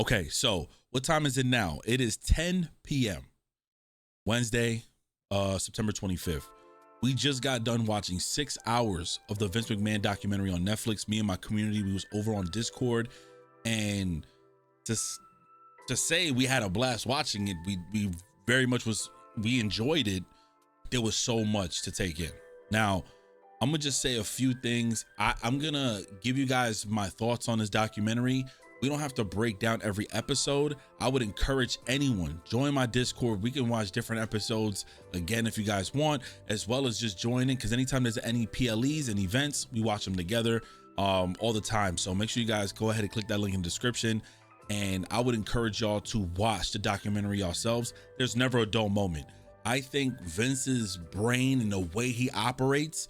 Okay, so what time is it now? It is 10 p.m. Wednesday, September 25th. We just got done watching 6 hours of the Vince McMahon documentary on Netflix. Me and my community, we was over on Discord, and to say we had a blast watching it, we very much we enjoyed it. There was so much to take in. Now, I'm gonna just say a few things. I'm gonna give you guys my thoughts on this documentary. We don't have to break down every episode. I would encourage anyone, join my Discord. We can watch different episodes again if you guys want, as well as just joining, because anytime there's any PLEs and events, we watch them together all the time. So make sure you guys go ahead and click that link in the description. And I would encourage y'all to watch the documentary yourselves. There's never a dull moment. I think Vince's brain and the way he operates,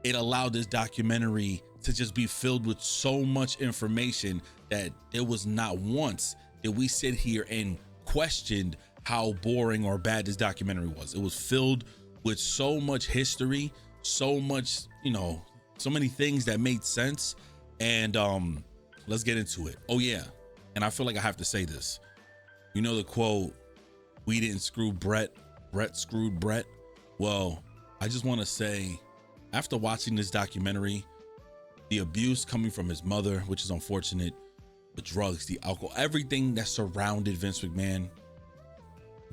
it allowed this documentary to just be filled with so much information that there was not once that we sit here and questioned how boring or bad this documentary was. It was filled with so much history, so much, so many things that made sense. And let's get into it. Oh yeah, and I feel like I have to say this. You know the quote, "We didn't screw Brett, Brett screwed Brett." Well, I just want to say, after watching this documentary, the abuse coming from his mother, which is unfortunate, the drugs, the alcohol, everything that surrounded Vince McMahon,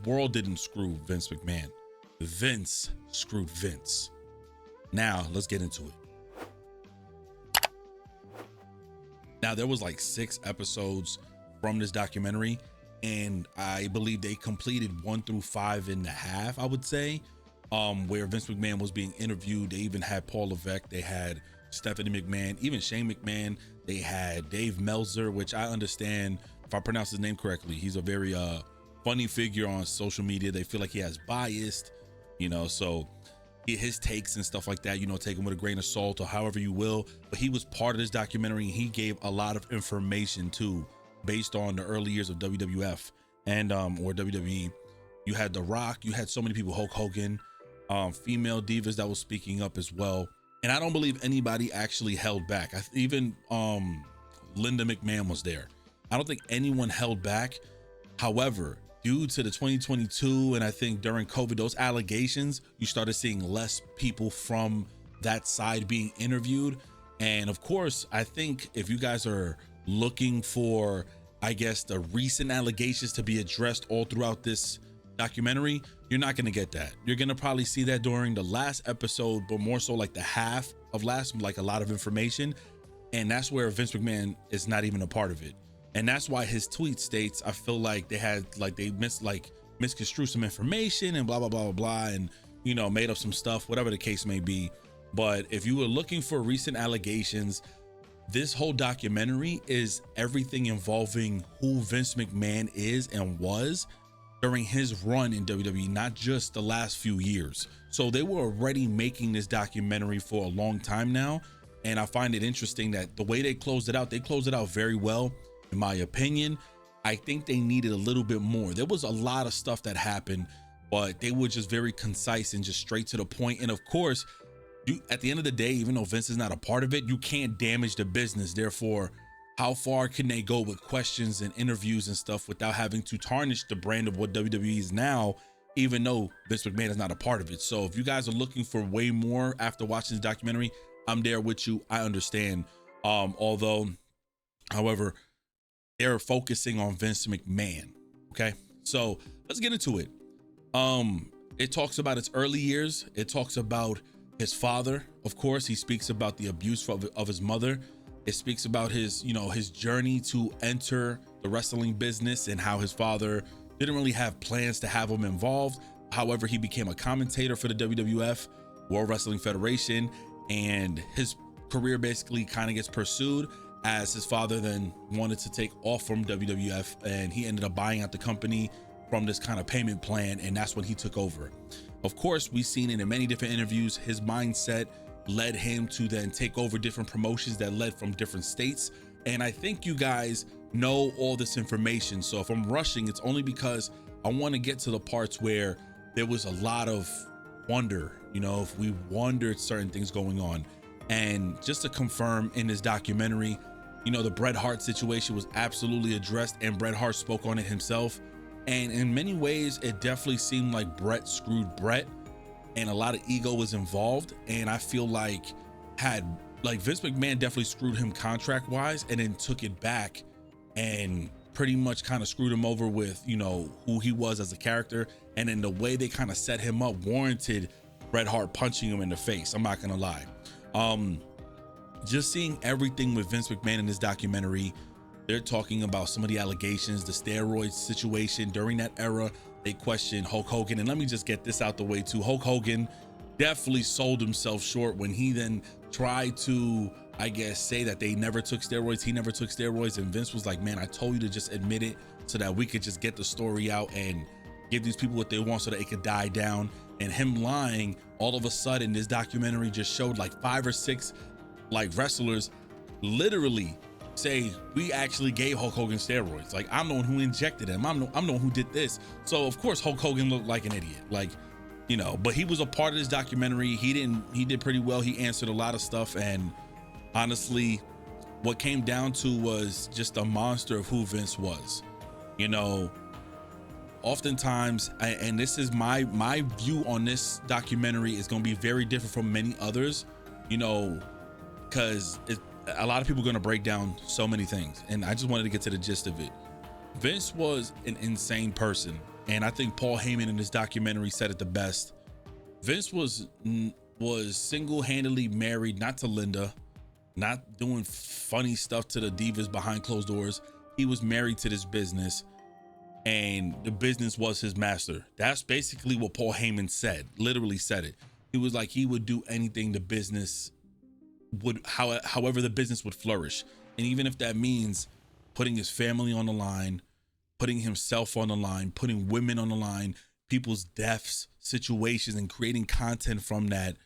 the world didn't screw Vince McMahon. Vince screwed Vince. Now, let's get into it. Now, there was like 6 episodes from this documentary, and I believe they completed 1 through 5.5, I would say, where Vince McMahon was being interviewed. They even had Paul Levesque, they had Stephanie McMahon, even Shane McMahon. They had Dave Meltzer, which I understand if I pronounce his name correctly. He's a very funny figure on social media. They feel like he has biased, so his takes and stuff like that, take him with a grain of salt or however you will. But he was part of this documentary, and he gave a lot of information too, based on the early years of WWF and or WWE. You had The Rock, you had so many people, Hulk Hogan, female divas that was speaking up as well. And I don't believe anybody actually held back. Even Linda McMahon was there. I don't think anyone held back. However, due to the 2022 and I think during COVID, those allegations, you started seeing less people from that side being interviewed. And of course, I think if you guys are looking for, I guess, the recent allegations to be addressed all throughout this documentary, you're not going to get that. You're going to probably see that during the last episode, but more so like the half of last, like a lot of information. And that's where Vince McMahon is not even a part of it. And that's why his tweet states, I feel like they misconstrued some information and blah, blah, blah, blah, blah. And, made up some stuff, whatever the case may be. But if you were looking for recent allegations, this whole documentary is everything involving who Vince McMahon is and was during his run in WWE, not just the last few years. So they were already making this documentary for a long time now. And I find it interesting that the way they closed it out very well, in my opinion. I think they needed a little bit more. There was a lot of stuff that happened, but they were just very concise and just straight to the point. And of course, at the end of the day, even though Vince is not a part of it, you can't damage the business. Therefore, how far can they go with questions and interviews and stuff without having to tarnish the brand of what WWE is now, even though Vince McMahon is not a part of it? So if you guys are looking for way more after watching this documentary, I'm there with you. I understand. However, they're focusing on Vince McMahon. Okay, so let's get into it. It talks about its early years. It talks about his father. Of course, he speaks about the abuse of his mother. It speaks about his journey to enter the wrestling business and how his father didn't really have plans to have him involved. However, he became a commentator for the WWF, World Wrestling Federation, and his career basically kind of gets pursued as his father then wanted to take off from WWF, and he ended up buying out the company from this kind of payment plan, and that's when he took over. Of course, we've seen it in many different interviews. His mindset led him to then take over different promotions that led from different states. And I think you guys know all this information. So if I'm rushing, it's only because I want to get to the parts where there was a lot of wonder, if we wondered certain things going on. And just to confirm, in this documentary, You know, the Bret Hart situation was absolutely addressed, and Bret Hart spoke on it himself. And in many ways, it definitely seemed like Bret screwed Bret, and a lot of ego was involved. And I feel like Vince McMahon definitely screwed him contract wise, and then took it back and pretty much kind of screwed him over with, you know, who he was as a character. And then the way they kind of set him up warranted Bret Hart punching him in the face. I'm not gonna lie. Just seeing everything with Vince McMahon in this documentary, they're talking about some of the allegations, the steroids situation during that era. They questioned Hulk Hogan, and let me just get this out the way too. Hulk Hogan definitely sold himself short when he then tried to, I guess, say that they never took steroids. He never took steroids, and Vince was like, man, I told you to just admit it so that we could just get the story out and give these people what they want so that it could die down. And him lying, all of a sudden, this documentary just showed like 5 or 6 like wrestlers literally say, we actually gave Hulk Hogan steroids. Like, I'm the one who injected him. I'm the one who did this. So of course Hulk Hogan looked like an idiot, like, you know, but he was a part of this documentary. He did pretty well. He answered a lot of stuff. And honestly, what came down to was just a monster of who Vince was. You know, oftentimes, and this is my view on this documentary, is going to be very different from many others, you know, because a lot of people are going to break down so many things, and I just wanted to get to the gist of it. Vince was an insane person, and I think Paul Heyman in this documentary said it the best. Vince was single-handedly married, not to Linda, not doing funny stuff to the divas behind closed doors. He was married to this business, and the business was his master. That's basically what Paul Heyman said, literally said it. He was like, he would do anything the business would, however the business would flourish. And even if that means putting his family on the line, putting himself on the line, putting women on the line, people's deaths, situations, and creating content from that,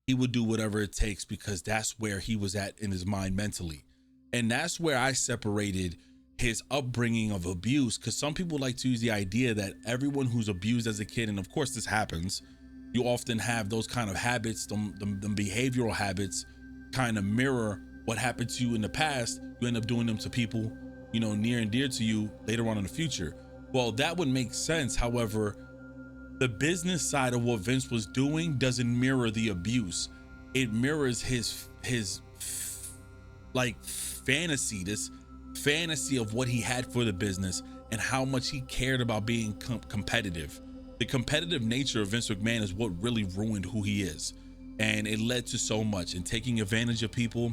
he would do whatever it takes, because that's where he was at in his mind mentally. And that's where I separated his upbringing of abuse, because some people like to use the idea that everyone who's abused as a kid, and of course this happens, you often have those kind of habits, them behavioral habits kind of mirror what happened to you in the past. You end up doing them to people, you know, near and dear to you later on in the future. Well, that would make sense. However, the business side of what Vince was doing doesn't mirror the abuse. It mirrors his like fantasy, this fantasy of what he had for the business and how much he cared about being competitive. The competitive nature of Vince McMahon is what really ruined who he is. And it led to so much, and taking advantage of people,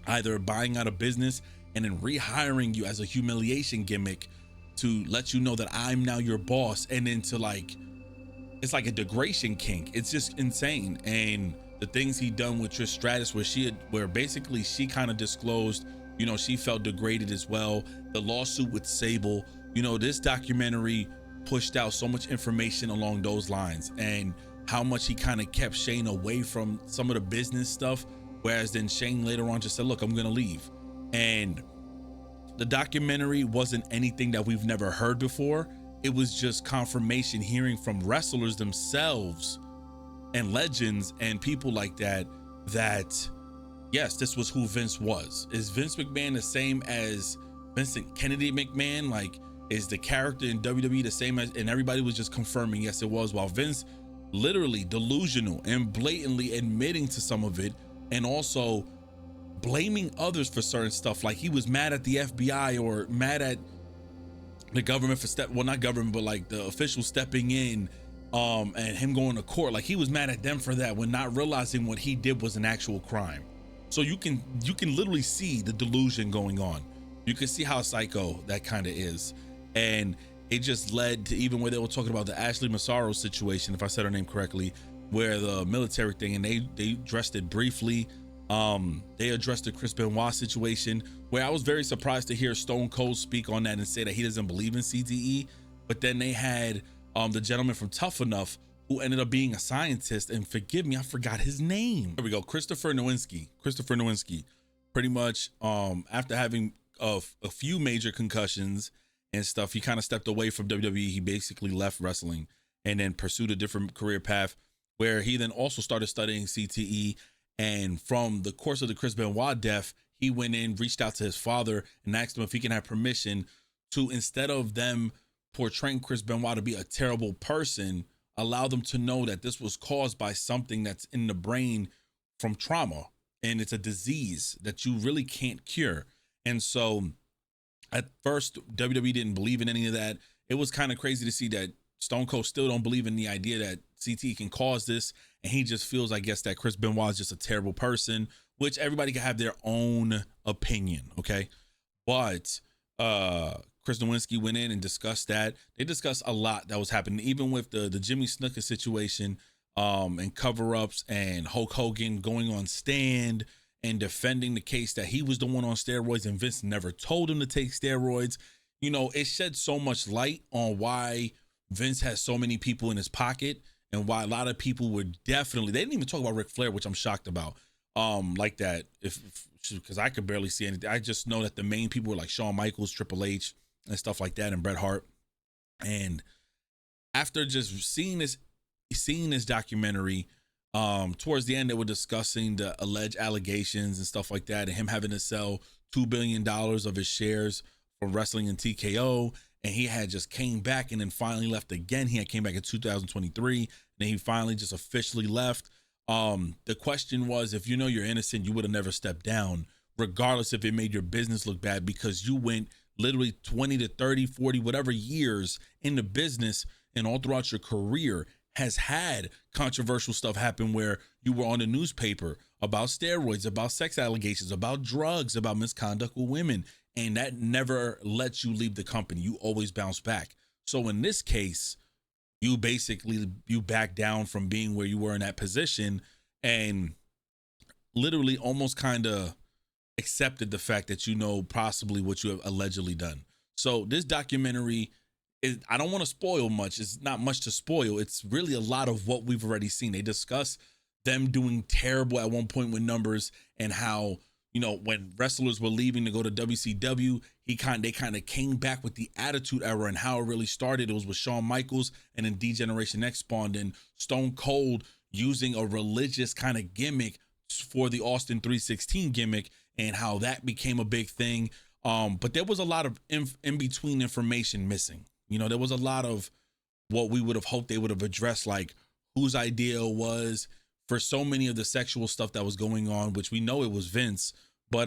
either buying out a business and then rehiring you as a humiliation gimmick to let you know that I'm now your boss, and then to like, it's like a degradation kink. It's just insane. And the things he done with Trish Stratus, where basically she kind of disclosed, you know, she felt degraded as well. The lawsuit with Sable, you know, this documentary pushed out so much information along those lines, and how much he kind of kept Shane away from some of the business stuff, whereas then Shane later on just said, look, I'm gonna leave. And the documentary wasn't anything that we've never heard before. It was just confirmation, hearing from wrestlers themselves and legends and people like that, that yes, this was who Vince was. Is Vince McMahon the same as Vincent Kennedy McMahon? Like, is the character in WWE the same as, and everybody was just confirming yes it was, while Vince literally delusional and blatantly admitting to some of it, and also blaming others for certain stuff. Like, he was mad at the FBI or mad at the government for not government, but like the officials stepping in, and him going to court. Like, he was mad at them for that, when not realizing what he did was an actual crime. So you can literally see the delusion going on. You can see how psycho that kind of is. And it just led to even where they were talking about the Ashley Massaro situation, if I said her name correctly, where the military thing, and they addressed it briefly. They addressed the Chris Benoit situation, where I was very surprised to hear Stone Cold speak on that and say that he doesn't believe in CTE. But then they had the gentleman from Tough Enough, who ended up being a scientist, and forgive me, I forgot his name. There we go, Christopher Nowinski. Pretty much after having a few major concussions and stuff, he kind of stepped away from WWE. He basically left wrestling and then pursued a different career path, where he then also started studying CTE. And from the course of the Chris Benoit death, he went in, reached out to his father, and asked him if he can have permission to, instead of them portraying Chris Benoit to be a terrible person, allow them to know that this was caused by something that's in the brain from trauma, and it's a disease that you really can't cure. And so at first, WWE didn't believe in any of that. It was kind of crazy to see that Stone Cold still don't believe in the idea that CT can cause this, and he just feels, I guess, that Chris Benoit is just a terrible person, which everybody can have their own opinion, okay? But Chris Nowinski went in and discussed that. They discussed a lot that was happening, even with the Jimmy Snuka situation, and cover-ups, and Hulk Hogan going on stand and defending the case that he was the one on steroids and Vince never told him to take steroids. You know, it shed so much light on why Vince has so many people in his pocket, and why a lot of people were definitely, they didn't even talk about Ric Flair, which I'm shocked about, like that, because I could barely see anything. I just know that the main people were like Shawn Michaels, Triple H, and stuff like that, and Bret Hart. And after just seeing this documentary, towards the end, they were discussing the alleged allegations and stuff like that, and him having to sell $2 billion of his shares for wrestling in TKO. And he had just came back and then finally left again. He had came back in 2023, and then he finally just officially left. The question was, if you know you're innocent, you would have never stepped down, regardless if it made your business look bad, because you went literally 20 to 30, 40, whatever years in the business, and all throughout your career has had controversial stuff happen where you were on the newspaper about steroids, about sex allegations, about drugs, about misconduct with women. And that never lets you leave the company. You always bounce back. So in this case, you back down from being where you were in that position, and literally almost kind of accepted the fact that you know possibly what you have allegedly done. So this documentary, I don't want to spoil much. It's not much to spoil. It's really a lot of what we've already seen. They discuss them doing terrible at one point with numbers, and how, you know, when wrestlers were leaving to go to WCW, they kind of came back with the Attitude Era, and how it really started. It was with Shawn Michaels, and then D-Generation X spawned in Stone Cold using a religious kind of gimmick for the Austin 316 gimmick, and how that became a big thing. But there was a lot of in-between information missing. You know, there was a lot of what we would have hoped they would have addressed, like whose idea was for so many of the sexual stuff that was going on, which we know it was Vince. But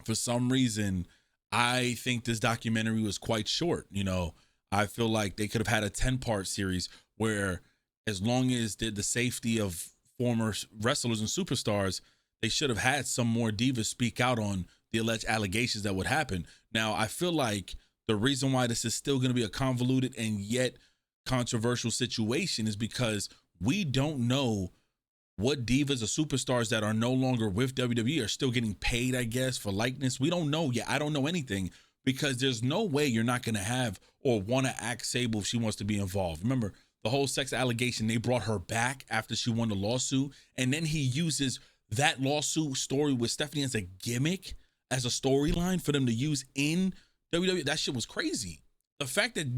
for some reason, I think this documentary was quite short. You know, I feel like they could have had a 10-part series where, as long as the safety of former wrestlers and superstars, they should have had some more divas speak out on the alleged allegations that would happen. Now, I feel like the reason why this is still going to be a convoluted and yet controversial situation is because we don't know what divas or superstars that are no longer with WWE are still getting paid, I guess, for likeness. We don't know yet. I don't know anything, because there's no way you're not going to have or want to ask Sable if she wants to be involved. Remember the whole sex allegation, they brought her back after she won the lawsuit, and then he uses that lawsuit story with Stephanie as a gimmick, as a storyline for them to use in WWE. That shit was crazy. The fact that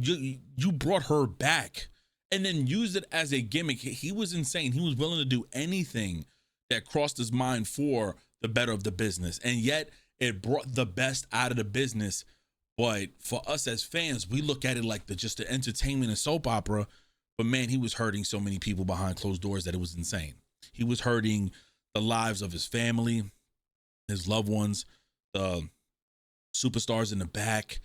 you brought her back and then used it as a gimmick, he was insane. He was willing to do anything that crossed his mind for the better of the business, and yet it brought the best out of the business. But for us as fans, we look at it like just the entertainment and soap opera. But man, he was hurting so many people behind closed doors that it was insane. He was hurting the lives of his family, his loved ones, the superstars in the back,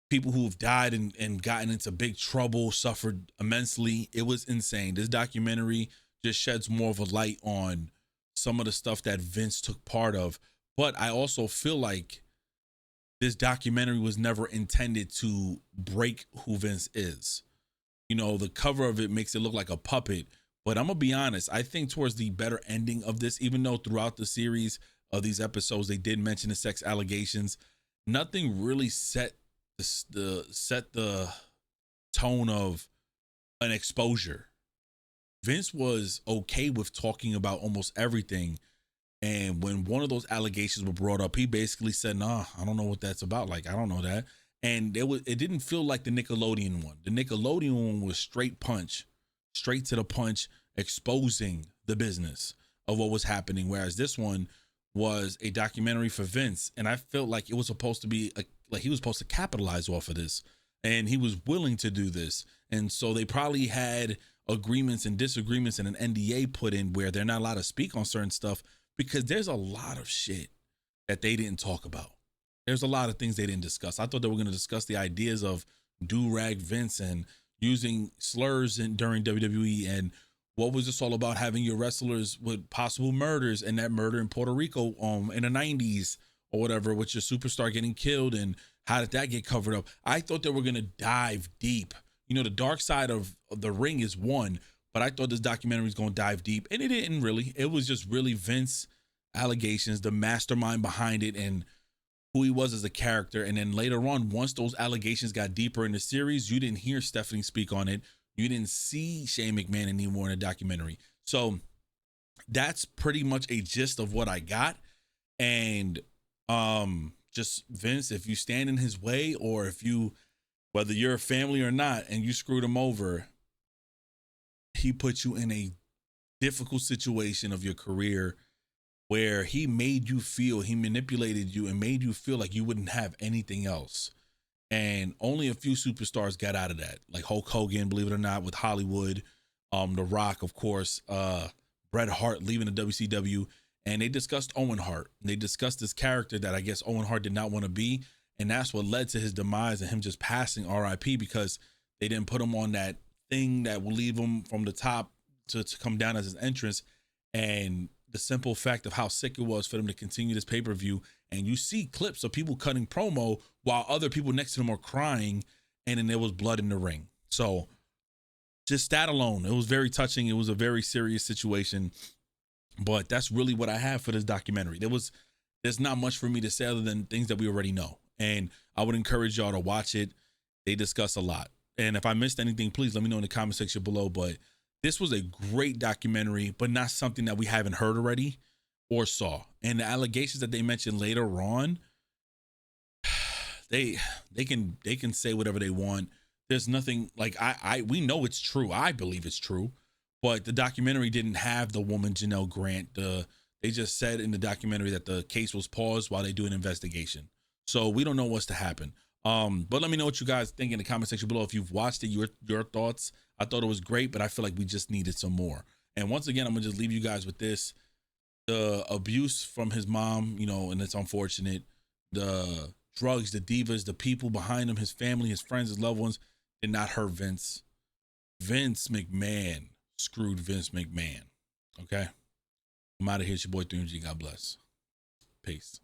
people who have died and gotten into big trouble, suffered immensely. It was insane. This documentary just sheds more of a light on some of the stuff that Vince took part of. But I also feel like this documentary was never intended to break who Vince is. You know, the cover of it makes it look like a puppet. But I'm going to be honest, I think towards the better ending of this, even though throughout the series of these episodes, they did mention the sex allegations, nothing really set the tone of an exposure. Vince was okay with talking about almost everything. And when one of those allegations were brought up, he basically said, nah, I don't know what that's about. Like, I don't know that. And it didn't feel like the Nickelodeon one. The Nickelodeon one was straight to the punch, exposing the business of what was happening. Whereas this one was a documentary for Vince, and I felt like it was supposed to be like he was supposed to capitalize off of this, and he was willing to do this. And so they probably had agreements and disagreements and an NDA put in where they're not allowed to speak on certain stuff, because there's a lot of shit that they didn't talk about. There's a lot of things they didn't discuss. I thought they were going to discuss the ideas of do-rag Vince and using slurs during WWE, and what was this all about, having your wrestlers with possible murders, and that murder in Puerto Rico in the 90s or whatever, with your superstar getting killed, and how did that get covered up? I thought they were going to dive deep. You know, the dark side of the ring is one, but I thought this documentary was going to dive deep, and it didn't really. It was just really Vince allegations, the mastermind behind it, and who he was as a character. And then later on, once those allegations got deeper in the series, you didn't hear Stephanie speak on it. You didn't see Shane McMahon anymore in a documentary. So that's pretty much a gist of what I got. And just Vince, if you stand in his way, or if you, whether you're a family or not, and you screwed him over, he put you in a difficult situation of your career where he made you feel, he manipulated you and made you feel like you wouldn't have anything else. And only a few superstars got out of that, like Hulk Hogan, believe it or not, with Hollywood, The Rock, of course, Bret Hart leaving the WCW, and they discussed Owen Hart. They discussed this character that I guess Owen Hart did not want to be, and that's what led to his demise and him just passing RIP, because they didn't put him on that thing that will leave him from the top to come down as his entrance. And the simple fact of how sick it was for them to continue this pay-per-view, and you see clips of people cutting promo while other people next to them are crying, and then there was blood in the ring. So just that alone, it was very touching. It was a very serious situation, but that's really what I have for this documentary. There's not much for me to say other than things that we already know, and I would encourage y'all to watch it. They discuss a lot, and if I missed anything, please let me know in the comment section below. But this was a great documentary, but not something that we haven't heard already or saw. And the allegations that they mentioned later on, they can say whatever they want. There's nothing, like, we know it's true. I believe it's true, but the documentary didn't have the woman Janelle Grant. They just said in the documentary that the case was paused while they do an investigation. So we don't know what's to happen. But let me know what you guys think in the comment section below. If you've watched it, your thoughts. I thought it was great, but I feel like we just needed some more. And once again, I'm gonna just leave you guys with this: the abuse from his mom, you know, and it's unfortunate. The drugs, the divas, the people behind him, his family, his friends, his loved ones, did not hurt Vince. Vince McMahon screwed Vince McMahon. Okay, I'm out of here. It's your boy 3MG. God bless. Peace.